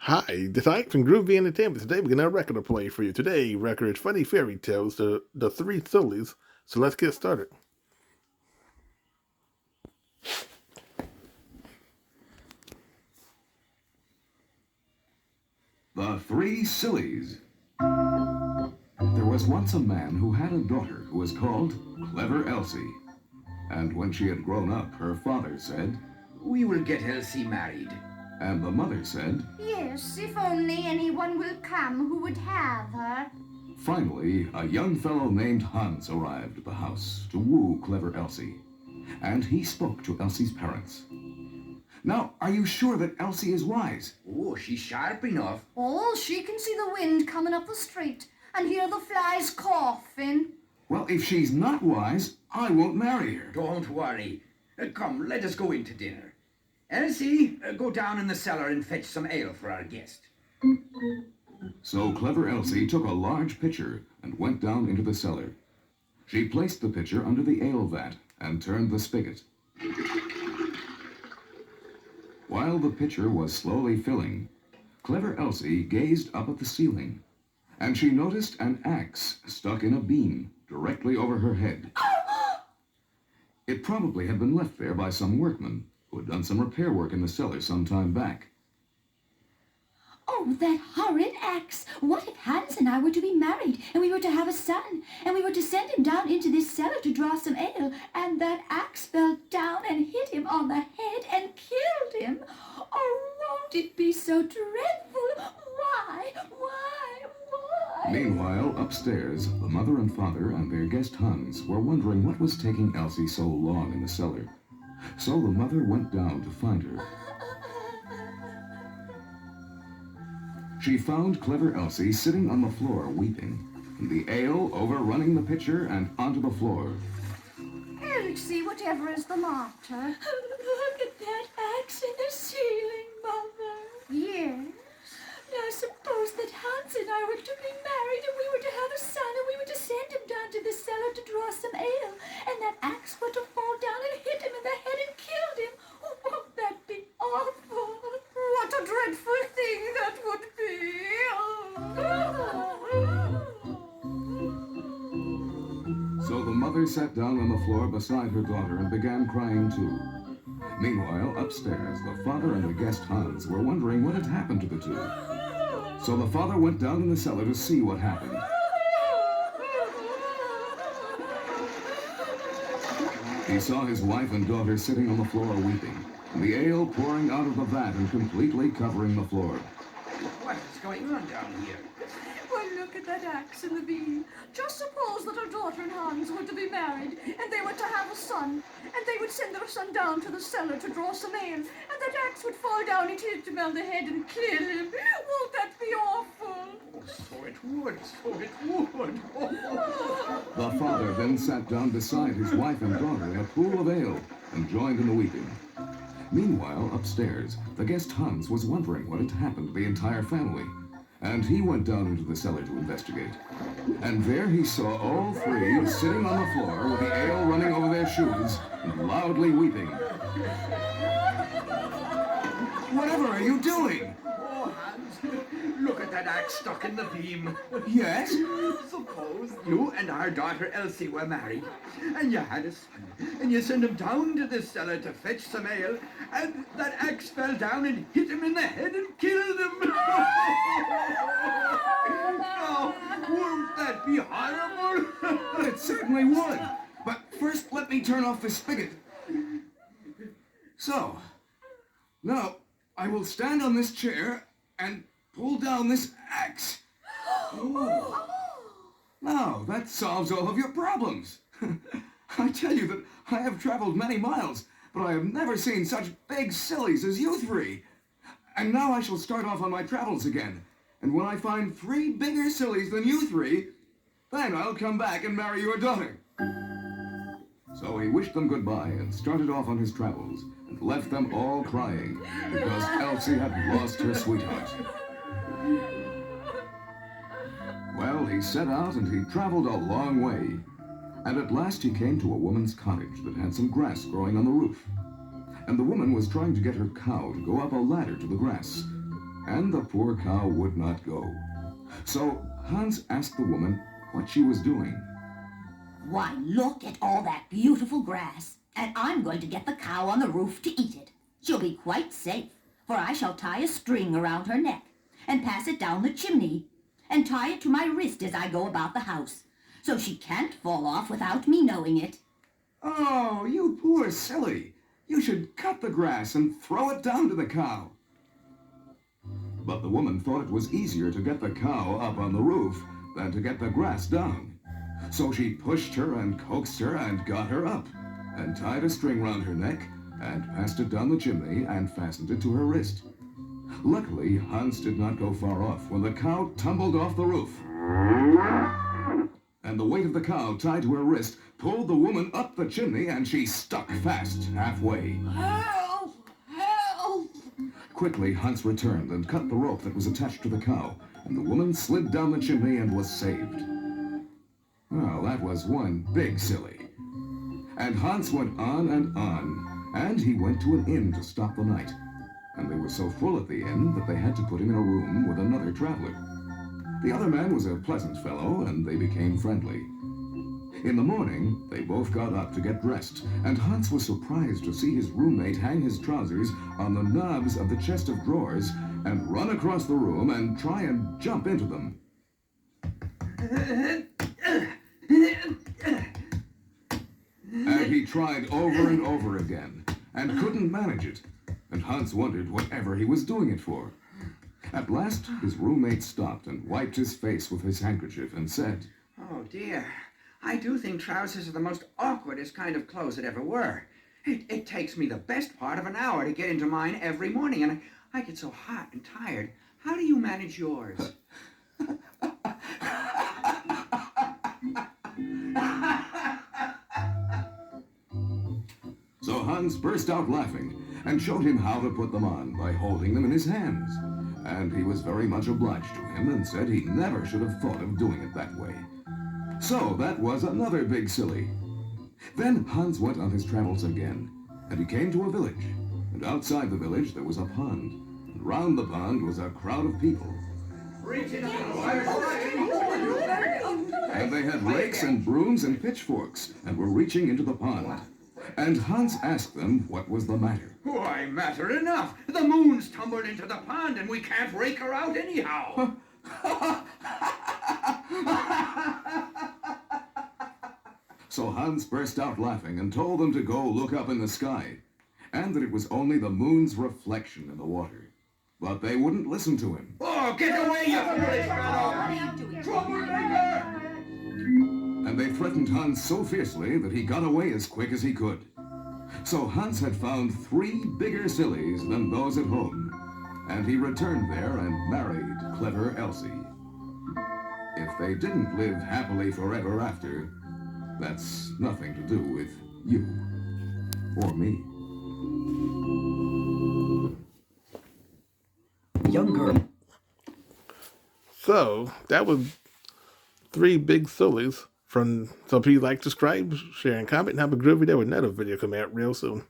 Hi, this is Ike from Groovy Entertainment. Today we're gonna record a play for you. Today, record funny fairy tales, the three sillies. So let's get started. The Three Sillies. There was once a man who had a daughter who was called Clever Elsie. And when she had grown up, her father said, "We will get Elsie married." and the mother said, "Yes, if only anyone will come who would have her." Finally, a young fellow named Hans arrived at the house to woo Clever Elsie. And he spoke to Elsie's parents. Now, are you sure that Elsie is wise? Oh, she's sharp enough. Oh, she can see the wind coming up the street and hear the flies coughing. Well, if she's not wise, I won't marry her. Don't worry. Come, let us go in to dinner. Elsie, go down in the cellar and fetch some ale for our guest. So Clever Elsie took a large pitcher and went down into the cellar. She placed the pitcher under the ale vat and turned the spigot. While the pitcher was slowly filling, Clever Elsie gazed up at the ceiling, and she noticed an axe stuck in a beam directly over her head. It probably had been left there by some workman who had done some repair work in the cellar some time back. Oh, that horrid axe! What if Hans and I were to be married, and we were to have a son, and we were to send him down into this cellar to draw some ale, and that axe fell down and hit him on the head and killed him? Oh, won't it be so dreadful? Why? Meanwhile, upstairs, the mother and father and their guest Hans were wondering what was taking Elsie so long in the cellar. So the mother went down to find her. She found Clever Elsie sitting on the floor weeping, and the ale overrunning the pitcher and onto the floor. Elsie, whatever is the matter? Look at that axe in the ceiling, Mother. Yes. Now suppose that Hans and I were to be married, and we were to have a son, and we were to send him down to the cellar to draw some ale, and that axe were to fall down and hit him in the head and killed him. Oh, won't that be awful? What a dreadful thing that would be. So the mother sat down on the floor beside her daughter and began crying too. Meanwhile, upstairs, the father and the guest Hans were wondering what had happened to the two. So the father went down in the cellar to see what happened. He saw his wife and daughter sitting on the floor weeping, and the ale pouring out of the vat and completely covering the floor. What is going on down here? Well, look at that axe in the beam. Just suppose that our daughter and Hans were to be married, and they were to have a son, and they would send their son down to the cellar to draw some ale, and that axe would fall down and hit him on the head and kill him. Won't that be awful? Oh, so it would, so it would. The father then sat down beside his wife and daughter in a pool of ale and joined in the weeping. Meanwhile, upstairs, the guest Hans was wondering what had happened to the entire family, and he went down into the cellar to investigate. And there he saw all three sitting on the floor with the ale running over their shoes and loudly weeping. Whatever are you doing? Oh, Hans, look at that axe stuck in the beam. Yes? Suppose you and our daughter Elsie were married, and you had a son, and you sent him down to the cellar to fetch some ale, and that axe fell down and hit him in the head and killed him. Oh, won't that be horrible? It certainly would. But first, let me turn off the spigot. So, now I will stand on this chair and pull down this axe. Oh. Now, that solves all of your problems. I tell you that I have traveled many miles, but I have never seen such big sillies as you three. And now I shall start off on my travels again. And when I find 3 bigger sillies than you three, then I'll come back and marry your daughter. So he wished them goodbye and started off on his travels and left them all crying because Elsie had lost her sweetheart. Well, he set out and he traveled a long way. And at last he came to a woman's cottage that had some grass growing on the roof. And the woman was trying to get her cow to go up a ladder to the grass. and the poor cow would not go. So Hans asked the woman what she was doing. Why, look at all that beautiful grass, and I'm going to get the cow on the roof to eat it. She'll be quite safe, for I shall tie a string around her neck and pass it down the chimney and tie it to my wrist as I go about the house, so she can't fall off without me knowing it. Oh, you poor silly! You should cut the grass and throw it down to the cow. But the woman thought it was easier to get the cow up on the roof than to get the grass down. So she pushed her and coaxed her and got her up, and tied a string round her neck, and passed it down the chimney and fastened it to her wrist. Luckily, Hans did not go far off when the cow tumbled off the roof. And the weight of the cow tied to her wrist pulled the woman up the chimney, and she stuck fast halfway. Help! Help! Quickly, Hans returned and cut the rope that was attached to the cow, and the woman slid down the chimney and was saved. Well, that was one big silly. And Hans went on, and he went to an inn to stop the night. And they were so full at the inn that they had to put him in a room with another traveler. The other man was a pleasant fellow, and they became friendly. In the morning, they both got up to get dressed, and Hans was surprised to see his roommate hang his trousers on the knobs of the chest of drawers and run across the room and try and jump into them. And he tried over and over again, and couldn't manage it, and Hans wondered whatever he was doing it for. At last, his roommate stopped and wiped his face with his handkerchief and said, Oh, dear. I do think trousers are the most awkwardest kind of clothes that ever were. It takes me the best part of an hour to get into mine every morning, and I get so hot and tired. How do you manage yours? So Hans burst out laughing and showed him how to put them on by holding them in his hands. And he was very much obliged to him and said he never should have thought of doing it that way. So that was another big silly. Then Hans went on his travels again, and he came to a village. And outside the village there was a pond, and round the pond was a crowd of people. And they had rakes and brooms and pitchforks, and were reaching into the pond. And Hans asked them what was the matter. Why, matter enough. The moon's tumbled into the pond, and we can't rake her out anyhow. So Hans burst out laughing and told them to go look up in the sky, and that it was only the moon's reflection in the water. But they wouldn't listen to him. Oh, get away, you foolish fellow! Troublemaker! And they threatened Hans so fiercely that he got away as quick as he could. So Hans had found 3 bigger sillies than those at home, and he returned there and married clever Elsie. If they didn't live happily forever after, that's nothing to do with you or me. Young girl. So that was 3 big sillies from. So if you like, subscribe, share, and comment, and have a groovy day with another video coming out real soon.